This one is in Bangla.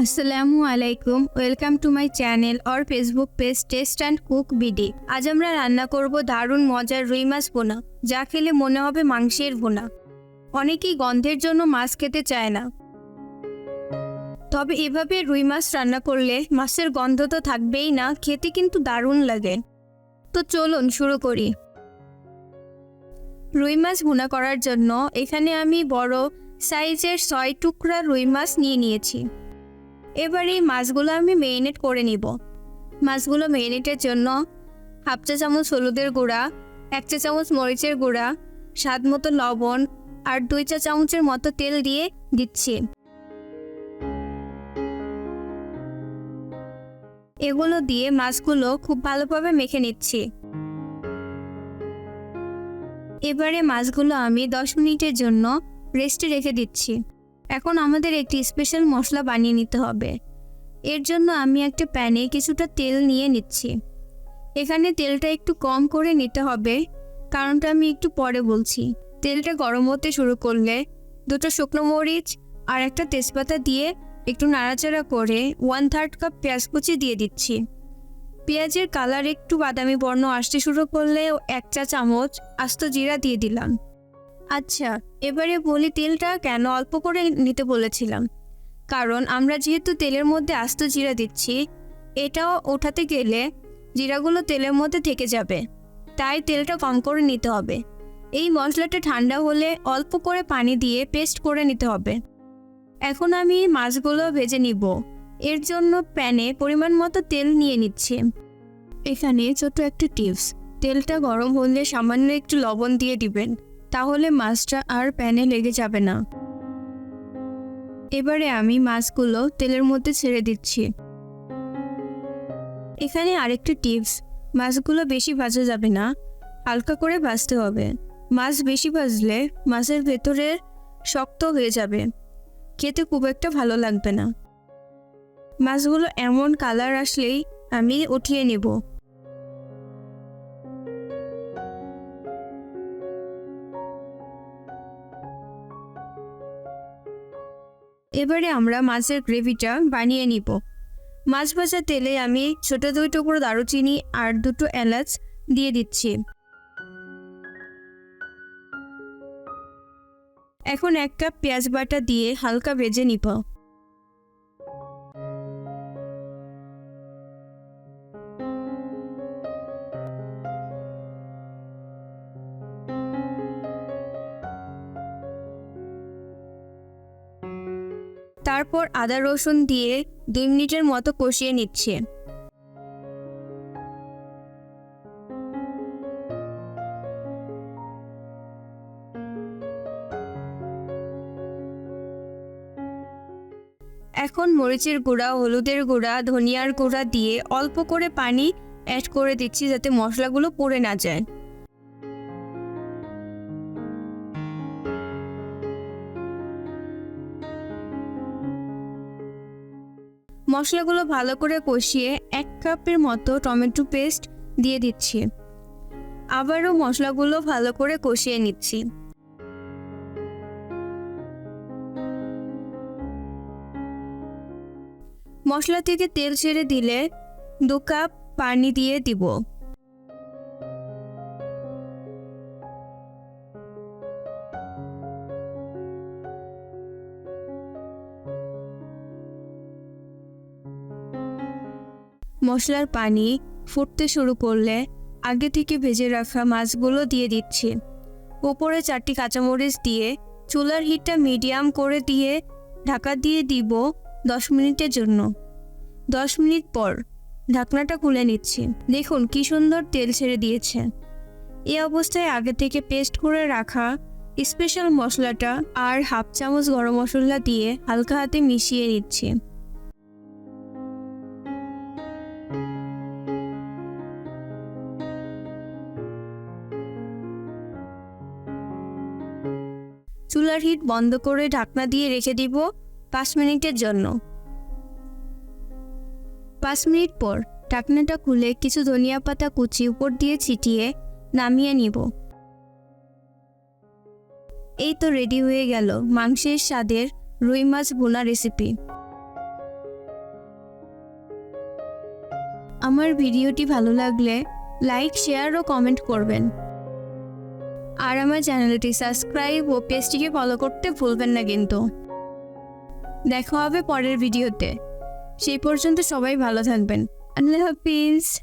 আসসালামু আলাইকুম, welcome to my channel or Facebook page test and cook BD. আজ আমরা রান্না করব দারুণ মজার রুই মাছ ভুনা, যা খেলে মনে হবে মাংসের ভুনা। অনেকেই গন্ধের জন্য মাছ খেতে চায় না, তবে এভাবে রুই মাছ রান্না করলে মাছের গন্ধ তো থাকবেই না, খেতে কিন্তু দারুণ লাগে। তো চলুন শুরু করি। রুই মাছ ভুনা করার জন্য এখানে আমি বড় সাইজের 6 টুকরা রুই মাছ নিয়েছি। এবার এই মাছগুলো আমি মেরিনেট করে নিব। মাছগুলো মেরিনেটের জন্য 1/2 চা চামচ হলুদের গুঁড়া, 1 চা চামচ মরিচের গুঁড়া, স্বাদ মতো লবণ আর 2 চা চামচের মতো তেল দিয়ে দিচ্ছি। এগুলো দিয়ে মাছগুলো খুব ভালোভাবে মেখে নিচ্ছি। এবারে মাছগুলো আমি 10 মিনিটের জন্য রেস্টে রেখে দিচ্ছি। এখন আমাদের একটি স্পেশাল মশলা বানিয়ে নিতে হবে। এর জন্য আমি একটা প্যানে কিছুটা তেল নিয়ে নিচ্ছি। এখানে তেলটা একটু কম করে নিতে হবে, কারণটা আমি একটু পরে বলছি। তেলটা গরম হতে শুরু করলে 2টো শুকনো মরিচ আর একটা তেজপাতা দিয়ে একটু নাড়াচাড়া করে 1/3 কাপ পেঁয়াজ কুচি দিয়ে দিচ্ছি। পেঁয়াজের কালার একটু বাদামি বর্ণ আসতে শুরু করলে 1 চা চামচ আস্ত জিরা দিয়ে দিলাম। আচ্ছা, এবারে বলি তেলটা কেন অল্প করে নিতে বলেছিলাম। কারণ আমরা যেহেতু তেলের মধ্যে আস্ত জিরা দিচ্ছি, এটাও ওঠাতে গেলে জিরাগুলো তেলের মধ্যে থেকে যাবে, তাই তেলটা কম করে নিতে হবে। এই মশলাটা ঠান্ডা হলে অল্প করে পানি দিয়ে পেস্ট করে নিতে হবে। এখন আমি মাছগুলো ভেজে নিব। এর জন্য প্যানে পরিমাণ মতো তেল নিয়ে নিচ্ছি। এখানে ছোট একটা টিপস, তেলটা গরম হলে সামান্য একটু লবণ দিয়ে দিবেন, তাহলে মাছটা আর প্যানে লেগে যাবে না। এবারে আমি মাছগুলো তেলের মধ্যে ছেড়ে দিচ্ছি। এখানে আরেকটা টিপস, মাছগুলো বেশি ভাজা যাবে না, হালকা করে ভাজতে হবে। মাছ বেশি ভাজলে মাছের ভেতরে শক্ত হয়ে যাবে, খেতে খুব একটা ভালো লাগবে না। মাছগুলো এমন কালার আসলেই আমি উঠিয়ে নেব। এবারে আমরা মাছের গ্রেভিটা বানিয়ে নিব। মাছ ভাজা তেলে আমি ছোট 2 টুকরো দারুচিনি আর 2টো এলাচ দিয়ে দিচ্ছি। এখন 1 কাপ পেঁয়াজ বাটা দিয়ে হালকা ভেজে নিব। তারপর আদা রসুন দিয়ে 2 মিনিটের মতো কষিয়ে নিচ্ছে। এখন মরিচের গুঁড়া, হলুদের গুঁড়া, ধনিয়ার গুঁড়া দিয়ে অল্প করে পানি অ্যাড করে দিচ্ছি, যাতে মশলাগুলো পুড়ে না যায়। মশলাগুলো ভালো করে কষিয়ে 1 কাপের মতো টমেটো পেস্ট দিয়ে দিচ্ছি। আবারও মশলাগুলো ভালো করে কষিয়ে নিচ্ছি। মশলা থেকে তেল ছেড়ে দিলে 2 কাপ পানি দিয়ে দিব। মশলার পানি ফুটতে শুরু করলে আগে থেকে ভেজে রাখা মাছগুলো দিয়ে দিচ্ছি। উপরে 4টি কাঁচামরিচ দিয়ে চুলার হিটটা মিডিয়াম করে দিয়ে ঢাকা দিয়ে দিব 10 মিনিটের জন্য। 10 মিনিট পর ঢাকনাটা খুলে নিচ্ছি। দেখুন কি সুন্দর তেল ছেড়ে দিয়েছে। এই অবস্থায় আগে থেকে পেস্ট করে রাখা স্পেশাল মশলাটা আর 1/2 চামচ গরম মশলা দিয়ে হালকা হাতে মিশিয়ে নিচ্ছি। চুলার হিট বন্ধ করে ঢাকনা দিয়ে রেখে দিব 5 মিনিটের জন্য। 5 মিনিট পর ঢাকনাটা খুলে কিছু ধনিয়া পাতা কুচি উপর দিয়ে ছিটিয়ে নামিয়ে নিব। এই তো রেডি হয়ে গেল মাংসের স্বাদের রুই মাছ ভুনা রেসিপি। আমার ভিডিওটি ভালো লাগলে লাইক, শেয়ার ও কমেন্ট করবেন। আর আমার চ্যানেলটি সাবস্ক্রাইব ও পেজটিকে ফলো করতে ভুলবেন না কিন্তু। দেখা হবে পরের ভিডিওতে। সেই পর্যন্ত সবাই ভালো থাকবেন। আল্লাহ হাফিজ।